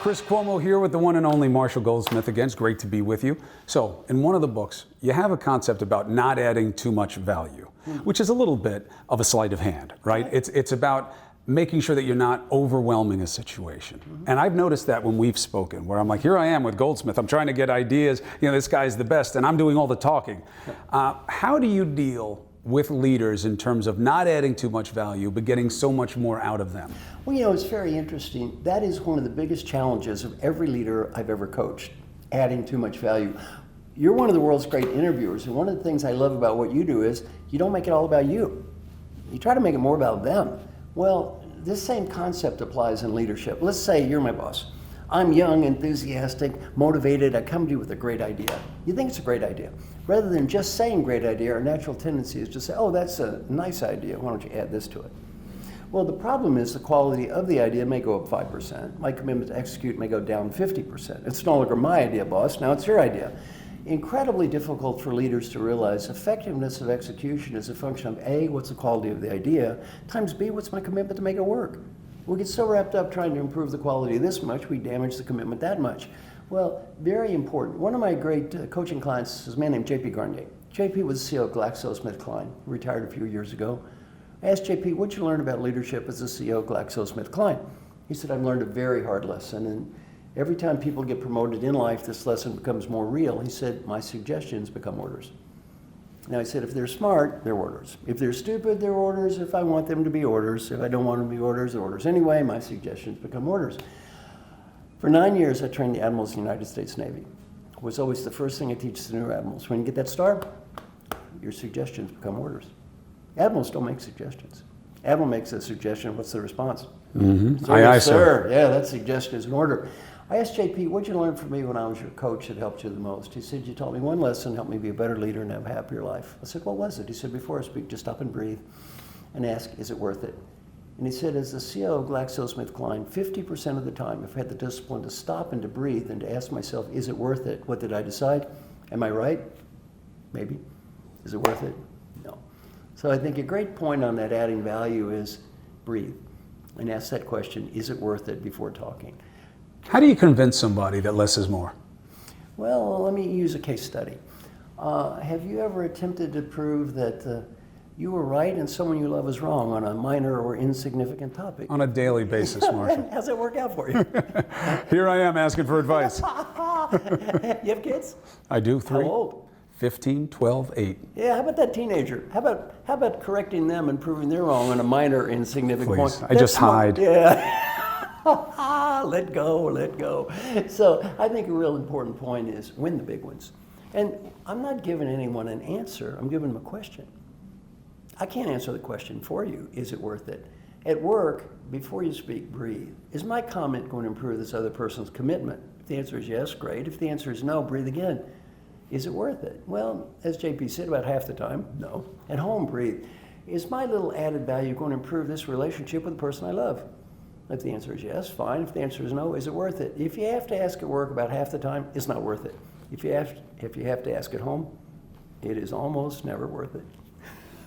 Chris Cuomo here with the one and only Marshall Goldsmith again. It's great to be with you. So, in one of the books, you have a concept about not adding too much value, which is a little bit of a sleight of hand, right? It's about making sure that you're not overwhelming a situation. And I've noticed that when we've spoken, where I'm like, here I am with Goldsmith, I'm trying to get ideas, this guy's the best, and I'm doing all the talking. How do you deal with leaders in terms of not adding too much value, but getting so much more out of them? Well, it's very interesting. That is one of the biggest challenges of every leader I've ever coached, adding too much value. You're one of the world's great interviewers, and one of the things I love about what you do is you don't make it all about you. You try to make it more about them. Well, this same concept applies in leadership. Let's say you're my boss. I'm young, enthusiastic, motivated. I come to you with a great idea. You think it's a great idea. Rather than just saying great idea, our natural tendency is to say, oh, that's a nice idea. Why don't you add this to it? Well, the problem is the quality of the idea may go up 5%. My commitment to execute may go down 50%. It's no longer my idea, boss. Now it's your idea. Incredibly difficult for leaders to realize effectiveness of execution is a function of A, what's the quality of the idea, times B, what's my commitment to make it work. We get so wrapped up trying to improve the quality this much, we damage the commitment that much. Well, very important. One of my great coaching clients is a man named J.P. Garnier. J.P. was the CEO of GlaxoSmithKline, retired a few years ago. I asked J.P., what'd you learn about leadership as the CEO of GlaxoSmithKline? He said, I've learned a very hard lesson, and every time people get promoted in life, this lesson becomes more real. He said, my suggestions become orders. Now, he said, if they're smart, they're orders. If they're stupid, they're orders. If I want them to be orders. If I don't want them to be orders, they're orders. Anyway, my suggestions become orders. For 9 years, I trained the admirals of the United States Navy. It was always the first thing I teach the new admirals. When you get that star, your suggestions become orders. Admirals don't make suggestions. Admiral makes a suggestion, what's the response? Aye, sir. Yeah, that suggestion is an order. I asked JP, what'd you learn from me when I was your coach that helped you the most? He said, you taught me one lesson, helped me be a better leader and have a happier life. I said, what was it? He said, before I speak, just stop and breathe and ask, is it worth it? And he said, as the CEO of GlaxoSmithKline, 50% of the time, if I had the discipline to stop and to breathe and to ask myself, is it worth it? What did I decide? Am I right? Maybe. Is it worth it? No. So I think a great point on that adding value is breathe and ask that question, is it worth it, before talking. How do you convince somebody that less is more? Well, let me use a case study. Have you ever attempted to prove that you were right and someone you love is wrong on a minor or insignificant topic? On a daily basis, Marshall. How's that work out for you? Here I am asking for advice. You have kids? I do, 3. How old? 15, 12, 8. Yeah, how about that teenager? How about correcting them and proving they're wrong on a minor insignificant Please, point? I just hide. Yeah. Let go, let go. So I think a real important point is win the big ones. And I'm not giving anyone an answer, I'm giving them a question. I can't answer the question for you, is it worth it? At work, before you speak, breathe. Is my comment going to improve this other person's commitment? If the answer is yes, great. If the answer is no, breathe again. Is it worth it? Well, as JP said, about half the time, no. At home, breathe. Is my little added value going to improve this relationship with the person I love? If the answer is yes, fine. If the answer is no, is it worth it? If you have to ask at work about half the time, it's not worth it. If you have to ask at home, it is almost never worth it.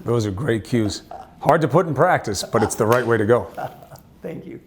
Those are great cues. Hard to put in practice, but it's the right way to go. Thank you.